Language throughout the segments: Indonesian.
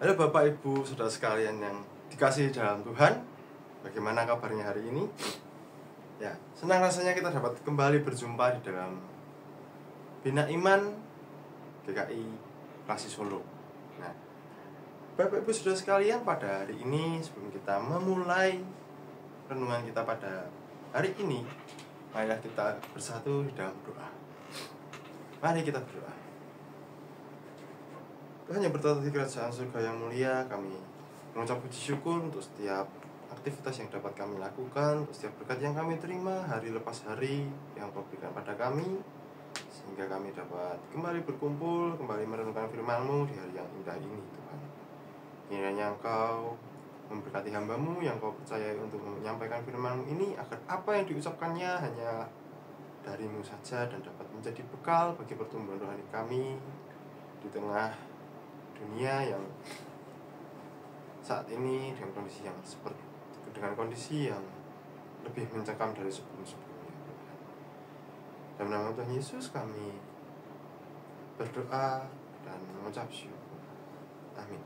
Halo Bapak Ibu, saudara sekalian yang dikasihi dalam Tuhan. Bagaimana kabarnya hari ini? Ya, senang rasanya kita dapat kembali berjumpa di dalam Bina Iman GKI Klasi Solo. Nah, Bapak Ibu saudara sekalian, pada hari ini sebelum kita memulai renungan kita pada hari ini, marilah kita bersatu di dalam doa. Mari kita berdoa. Tuhan yang bertata di kerajaan surga yang mulia, kami mengucap puji syukur untuk setiap aktivitas yang dapat kami lakukan, untuk setiap berkat yang kami terima hari lepas hari yang Kau berikan pada kami, sehingga kami dapat kembali berkumpul, kembali merenungkan firman-Mu di hari yang indah ini, Tuhan. Kiranya Engkau memberkati hamba-Mu yang Kau percayai untuk menyampaikan firman-Mu ini, agar apa yang diucapkannya hanya dari-Mu saja dan dapat menjadi bekal bagi pertumbuhan rohani kami di tengah dunia yang saat ini dengan kondisi yang lebih mencekam dari sebelum-sebelumnya. Dalam nama Tuhan Yesus kami berdoa dan mengucap syukur. Amin.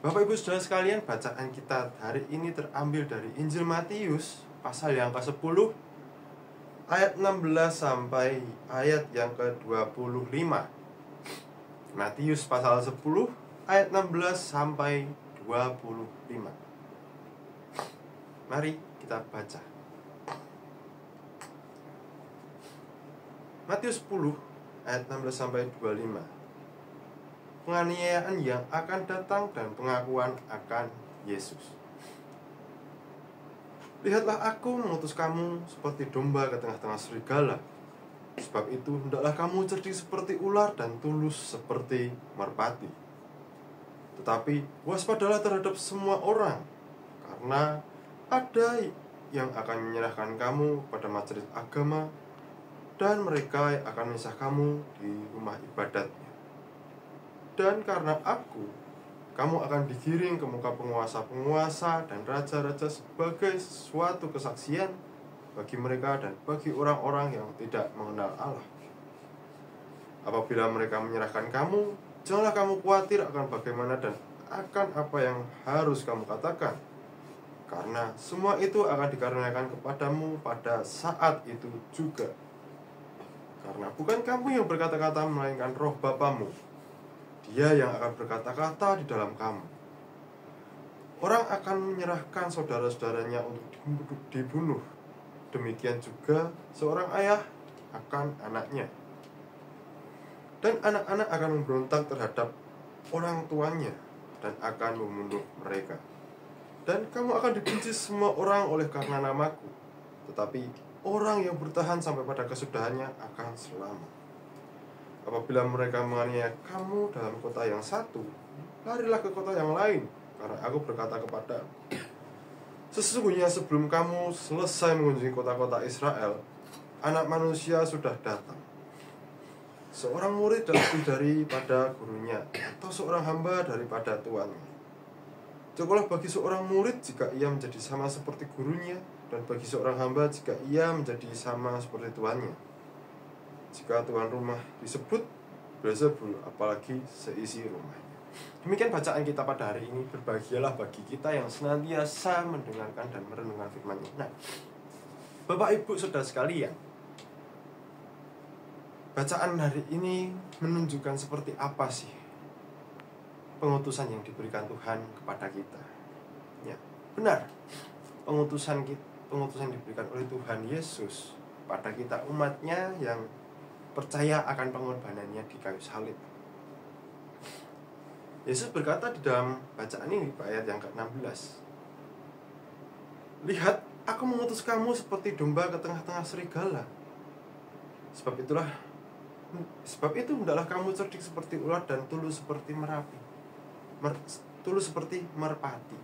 Bapak Ibu saudara sekalian, bacaan kita hari ini terambil dari Injil Matius pasal yang ke-10 ayat 16 sampai ayat yang ke-25. Matius pasal 10 ayat 16 sampai 25. Mari kita baca. Matius 10 ayat 16 sampai 25. Penganiayaan yang akan datang dan pengakuan akan Yesus. Lihatlah, aku mengutus kamu seperti domba ke tengah-tengah serigala. Sebab itu, hendaklah kamu cerdik seperti ular dan tulus seperti merpati. Tetapi waspadalah terhadap semua orang, karena ada yang akan menyerahkan kamu pada majelis agama, dan mereka akan memisah kamu di rumah ibadatnya. Dan karena aku, kamu akan digiring ke muka penguasa-penguasa dan raja-raja sebagai suatu kesaksian bagi mereka dan bagi orang-orang yang tidak mengenal Allah. Apabila mereka menyerahkan kamu, janganlah kamu khawatir akan bagaimana dan akan apa yang harus kamu katakan, karena semua itu akan dikaruniakan kepadamu pada saat itu juga. Karena bukan kamu yang berkata-kata, melainkan Roh Bapamu, Dia yang akan berkata-kata di dalam kamu. Orang akan menyerahkan saudara-saudaranya untuk dibunuh. Demikian juga seorang ayah akan anaknya. Dan anak-anak akan memberontak terhadap orang tuanya dan akan membunuh mereka. Dan kamu akan dibenci semua orang oleh karena namaku, tetapi orang yang bertahan sampai pada kesudahannya akan selamat. Apabila mereka menganiaya kamu dalam kota yang satu, larilah ke kota yang lain, karena aku berkata kepadamu, sesungguhnya sebelum kamu selesai mengunjungi kota-kota Israel, Anak Manusia sudah datang. Seorang murid lebih daripada gurunya, atau seorang hamba daripada tuannya. Cukuplah bagi seorang murid jika ia menjadi sama seperti gurunya, dan bagi seorang hamba jika ia menjadi sama seperti tuannya. Jika tuan rumah disebut Beelzebul, apalagi seisi rumahnya. Demikian bacaan kita pada hari ini. Berbahagialah bagi kita yang senantiasa mendengarkan dan merenungkan firman-Nya. Nah, Bapak Ibu saudara sekalian, bacaan hari ini menunjukkan seperti apa sih pengutusan yang diberikan Tuhan kepada kita. Ya, benar. Pengutusan diberikan oleh Tuhan Yesus pada kita, umatnya yang percaya akan pengorbanannya di kayu salib. Yesus berkata di dalam bacaan ini, ayat yang ke-16, lihat, aku mengutus kamu seperti domba ke tengah-tengah serigala. Sebab itu hendaklah kamu cerdik seperti ular dan tulus seperti merpati.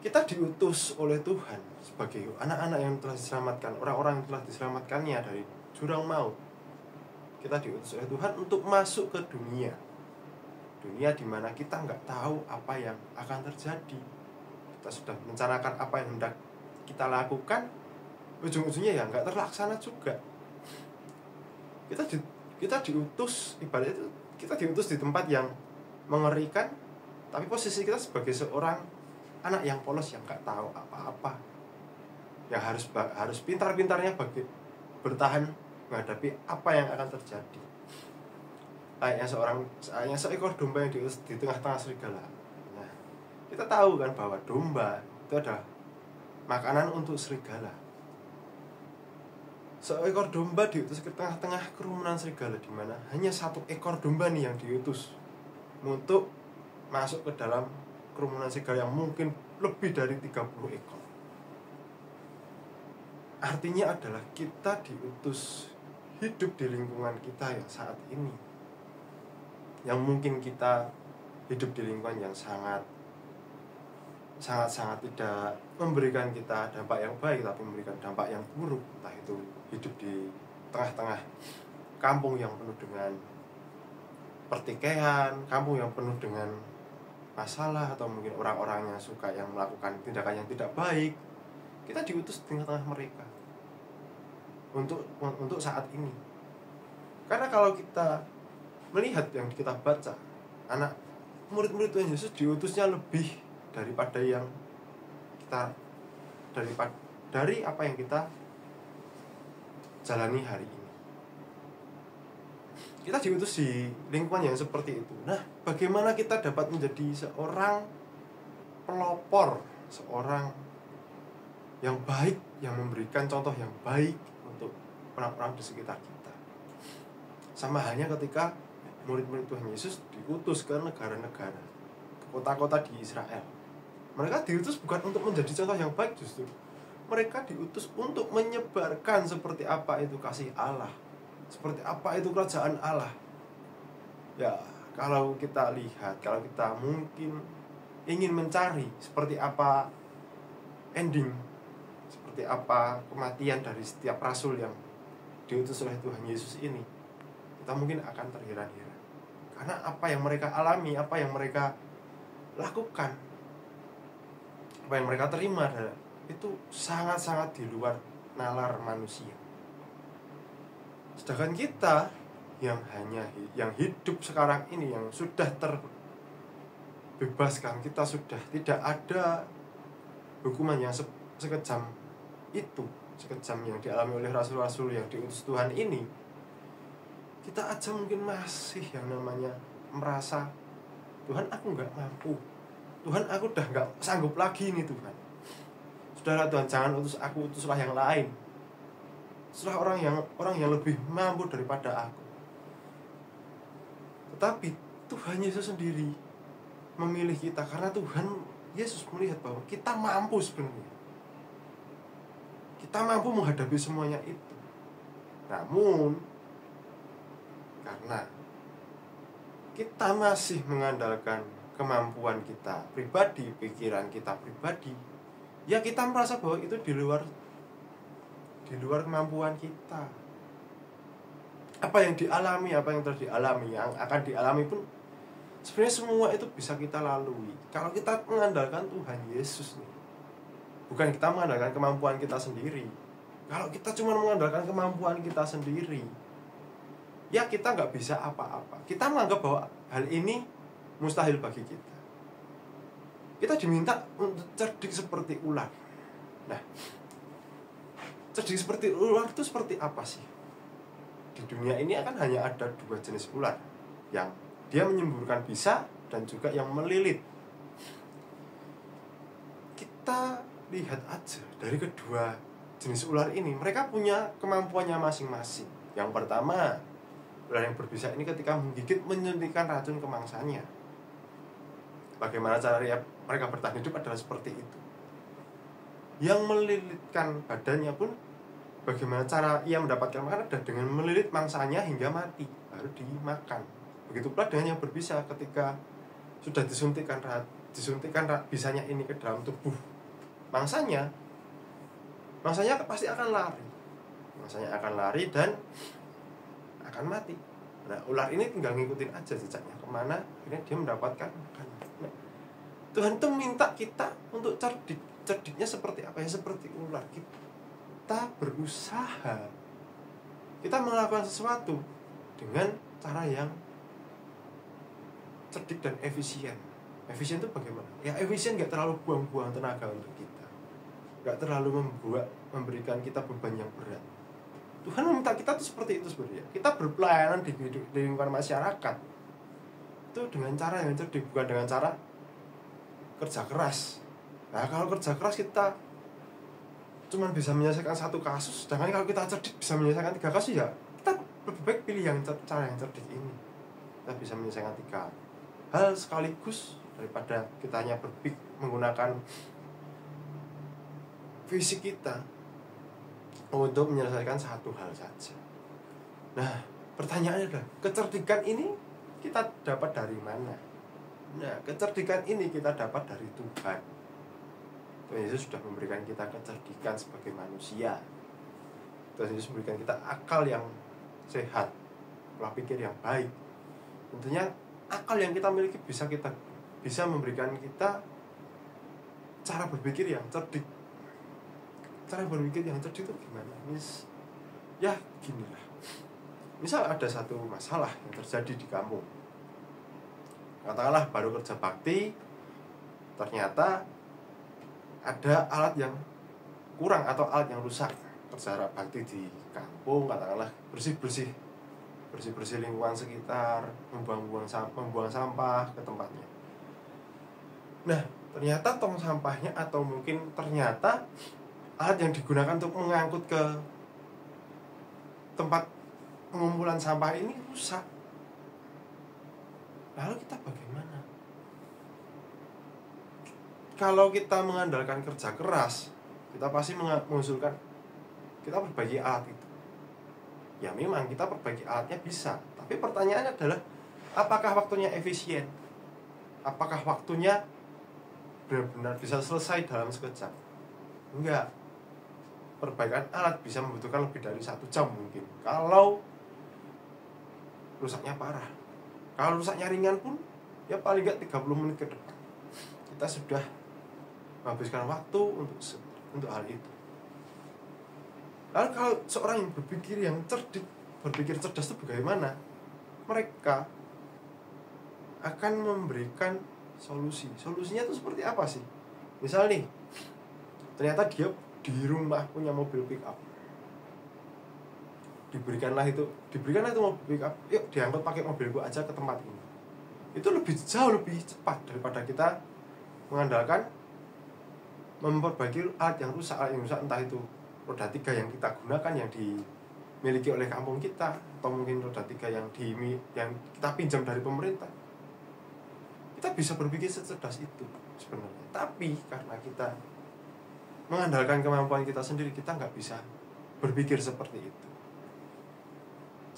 Kita diutus oleh Tuhan sebagai anak-anak yang telah diselamatkan, orang-orang yang telah diselamatkannya dari jurang maut. Kita diutus oleh Tuhan untuk masuk ke dunia di mana kita nggak tahu apa yang akan terjadi. Kita sudah merencanakan apa yang hendak kita lakukan, ujung-ujungnya ya nggak terlaksana juga. Kita diutus, ibaratnya itu kita diutus di tempat yang mengerikan, tapi posisi kita sebagai seorang anak yang polos yang nggak tahu apa-apa, yang harus pintar-pintarnya bagi bertahan menghadapi apa yang akan terjadi. Kayaknya seekor domba yang di tengah-tengah serigala. Nah, kita tahu kan bahwa domba itu adalah makanan untuk serigala. Seekor domba diutus ke tengah-tengah kerumunan serigala, di mana hanya satu ekor domba nih yang diutus untuk masuk ke dalam kerumunan serigala yang mungkin lebih dari 30 ekor. Artinya adalah kita diutus hidup di lingkungan kita yang saat ini, yang mungkin kita hidup di lingkungan yang sangat tidak memberikan kita dampak yang baik, tapi memberikan dampak yang buruk. Entah itu hidup di tengah-tengah kampung yang penuh dengan pertikaian, kampung yang penuh dengan masalah, atau mungkin orang-orang yang suka yang melakukan tindakan yang tidak baik. Kita diutus di tengah-tengah mereka untuk saat ini. Karena kalau kita melihat yang kita baca, anak murid-murid Tuhan Yesus diutusnya lebih daripada yang kita dari apa yang kita jalani hari ini. Kita diutus di lingkungan yang seperti itu. Nah, bagaimana kita dapat menjadi seorang pelopor, seorang yang baik, yang memberikan contoh yang baik untuk orang-orang di sekitar kita. Sama halnya ketika murid-murid Tuhan Yesus diutus ke negara-negara, ke kota-kota di Israel. Mereka diutus bukan untuk menjadi contoh yang baik, justru mereka diutus untuk menyebarkan seperti apa itu kasih Allah, seperti apa itu kerajaan Allah. Ya, kalau kita lihat, kalau kita mungkin ingin mencari seperti apa ending, seperti apa kematian dari setiap rasul yang diutus oleh Tuhan Yesus ini, kita mungkin akan terheran-heran. Karena apa yang mereka alami, apa yang mereka lakukan, apa yang mereka terima itu sangat-sangat di luar nalar manusia. Sedangkan kita yang hidup sekarang ini, yang sudah terbebaskan, kita sudah tidak ada hukuman yang sekejam itu, sekejam yang dialami oleh rasul-rasul yang diutus Tuhan ini. Kita aja mungkin masih yang namanya merasa, Tuhan aku gak mampu, Tuhan aku udah gak sanggup lagi nih Tuhan. Sudahlah Tuhan, jangan utus aku, utuslah yang lain, utuslah orang yang lebih mampu daripada aku. Tetapi Tuhan Yesus sendiri memilih kita, karena Tuhan Yesus melihat bahwa kita mampu sebenarnya. Kita mampu menghadapi semuanya itu. Namun karena kita masih mengandalkan kemampuan kita pribadi, pikiran kita pribadi, ya kita merasa bahwa itu di luar kemampuan kita. Apa yang dialami, apa yang terus dialami, yang akan dialami pun sebenarnya semua itu bisa kita lalui kalau kita mengandalkan Tuhan Yesus nih. Bukan kita mengandalkan kemampuan kita sendiri. Kalau kita cuma mengandalkan kemampuan kita sendiri, ya kita nggak bisa apa-apa. Kita menganggap bahwa hal ini mustahil bagi kita. Kita diminta untuk cerdik seperti ular. Nah, cerdik seperti ular itu seperti apa sih? Di dunia ini akan hanya ada 2 jenis ular, yang dia menyemburkan bisa dan juga yang melilit. Kita lihat aja dari kedua jenis ular ini, mereka punya kemampuannya masing-masing. Yang pertama, ular yang berbisa ini ketika menggigit menyuntikkan racun ke mangsanya. Bagaimana cara mereka bertahan hidup adalah seperti itu. Yang melilitkan badannya pun, bagaimana cara ia mendapatkan makanan adalah dengan melilit mangsanya hingga mati, baru dimakan. Begitu pula dengan yang berbisa, ketika sudah disuntikkan bisanya ini ke dalam tubuh mangsanya pasti akan lari. Mangsanya akan lari dan akan mati. Nah, ular ini tinggal ngikutin aja jejaknya kemana, akhirnya dia mendapatkan makanan. Nah, Tuhan itu minta kita untuk cerdiknya seperti apa ya? Seperti ular. Kita berusaha, kita melakukan sesuatu dengan cara yang cerdik dan efisien. Efisien itu bagaimana? Ya efisien nggak terlalu buang-buang tenaga untuk kita, nggak terlalu memberikan kita beban yang berat. Tuhan meminta kita tuh seperti itu sebenarnya. Kita berpelayanan di lingkungan masyarakat itu dengan cara yang cerdik, bukan dengan cara kerja keras. Nah kalau kerja keras kita cuma bisa menyelesaikan satu kasus, sedangkan kalau kita cerdik bisa menyelesaikan 3 kasus, ya kita lebih baik pilih yang cara yang cerdik ini. Kita bisa menyelesaikan 3 hal sekaligus daripada kita hanya menggunakan fisik kita untuk menyelesaikan satu hal saja. Nah, pertanyaannya adalah, kecerdikan ini kita dapat dari mana? Nah, kecerdikan ini kita dapat dari Tuhan. Tuhan Yesus sudah memberikan kita kecerdikan sebagai manusia. Tuhan Yesus memberikan kita akal yang sehat, pola pikir yang baik. Tentunya akal yang kita miliki bisa memberikan kita cara berpikir yang cerdik. Cara berpikir yang cerdik itu gimana? Ya ginilah. Misal ada satu masalah yang terjadi di kampung. Katakanlah baru kerja bakti, ternyata ada alat yang kurang atau alat yang rusak. Kerja bakti di kampung, katakanlah bersih-bersih lingkungan sekitar, membuang sampah ke tempatnya. Nah, ternyata tong sampahnya atau mungkin ternyata alat yang digunakan untuk mengangkut ke tempat pengumpulan sampah ini rusak. Lalu kita bagaimana? Kalau kita mengandalkan kerja keras, kita pasti mengusulkan kita perbaiki alat itu. Ya memang kita perbaiki alatnya bisa, tapi pertanyaannya adalah, apakah waktunya efisien? Apakah waktunya benar-benar bisa selesai dalam sekejap? Enggak. Perbaikan alat bisa membutuhkan lebih dari 1 jam mungkin, kalau rusaknya parah. Kalau rusaknya ringan pun, ya paling enggak 30 menit ke depan kita sudah menghabiskan waktu untuk hal itu. Lalu kalau seorang yang berpikir cerdas itu bagaimana? Mereka akan memberikan solusi. Solusinya itu seperti apa sih? Misal nih, ternyata dia di rumah punya mobil pick up. Diberikanlah itu mobil pick up. Yuk diangkut pakai mobil gua aja ke tempat ini. Itu jauh lebih cepat daripada kita mengandalkan memperbaiki alat yang rusak entah itu roda 3 yang kita gunakan, yang dimiliki oleh kampung kita, atau mungkin roda 3 yang kita pinjam dari pemerintah. Kita bisa berpikir secerdas itu sebenarnya. Tapi karena kita mengandalkan kemampuan kita sendiri, kita nggak bisa berpikir seperti itu.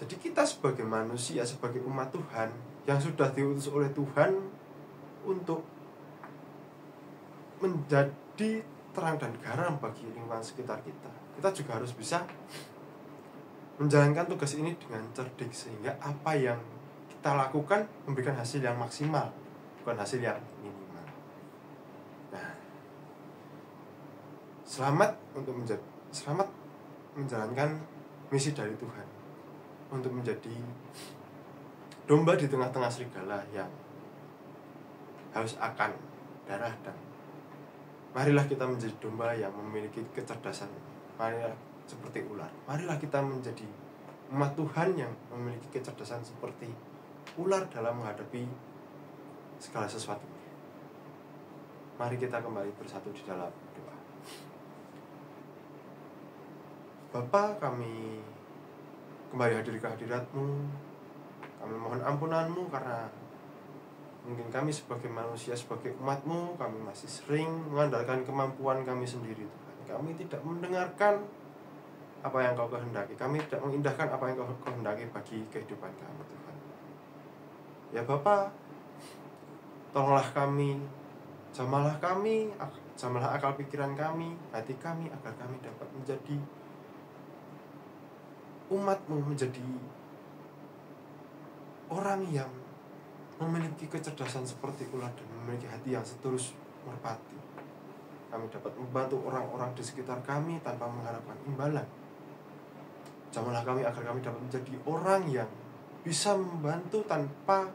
Jadi kita sebagai manusia, sebagai umat Tuhan yang sudah diutus oleh Tuhan untuk menjadi terang dan garam bagi lingkungan sekitar kita, kita juga harus bisa menjalankan tugas ini dengan cerdik, sehingga apa yang kita lakukan memberikan hasil yang maksimal, bukan hasil yang minimal. Nah, selamat menjalankan misi dari Tuhan, untuk menjadi domba di tengah-tengah serigala yang haus akan darah, dan marilah kita menjadi domba yang memiliki kecerdasan. Marilah seperti ular. Marilah kita menjadi umat Tuhan yang memiliki kecerdasan seperti ular dalam menghadapi segala sesuatunya. Mari kita kembali bersatu di dalam doa. Bapa, kami kembali hadir ke hadirat-Mu. Kami mohon ampunan-Mu karena mungkin kami sebagai manusia, sebagai umat-Mu, kami masih sering mengandalkan kemampuan kami sendiri, Tuhan. Kami tidak mendengarkan apa yang Kau kehendaki. Kami tidak mengindahkan apa yang Kau kehendaki bagi kehidupan kami, Tuhan. Ya Bapa, tolonglah kami, jamalah akal pikiran kami, hati kami, agar kami dapat menjadi umat-Mu, menjadi orang yang memiliki kecerdasan seperti ular dan memiliki hati yang setulus merpati. Kami dapat membantu orang-orang di sekitar kami tanpa mengharapkan imbalan. Jamalah kami agar kami dapat menjadi orang yang bisa membantu tanpa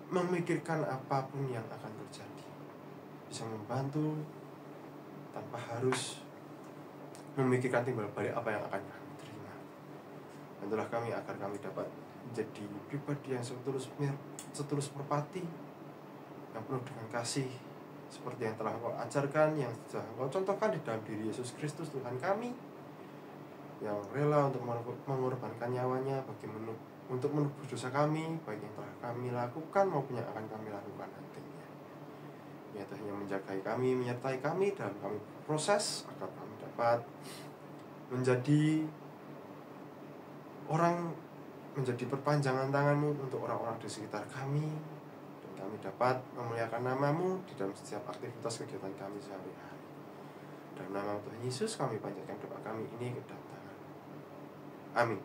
memikirkan apapun yang akan terjadi, bisa membantu tanpa harus memikirkan timbal balik apa yang akan kami terima. Bantulah kami agar kami dapat menjadi pribadi yang setulus merpati, yang penuh dengan kasih, seperti yang telah Engkau ajarkan, yang sudah Engkau contohkan di dalam diri Yesus Kristus Tuhan kami, yang rela untuk mengorbankan nyawanya untuk menebus dosa kami, baik yang telah kami lakukan maupun yang akan kami lakukan nantinya. Ya Tuhan, yang menjagai kami, menyertai kami dalam kami proses agar kami dapat menjadi perpanjangan tangan-Mu untuk orang-orang di sekitar kami, dan kami dapat memuliakan nama-Mu di dalam setiap aktivitas kegiatan kami sehari-hari. Dalam nama Tuhan Yesus kami panjatkan doa kami ini ke dalam tangan. Amin.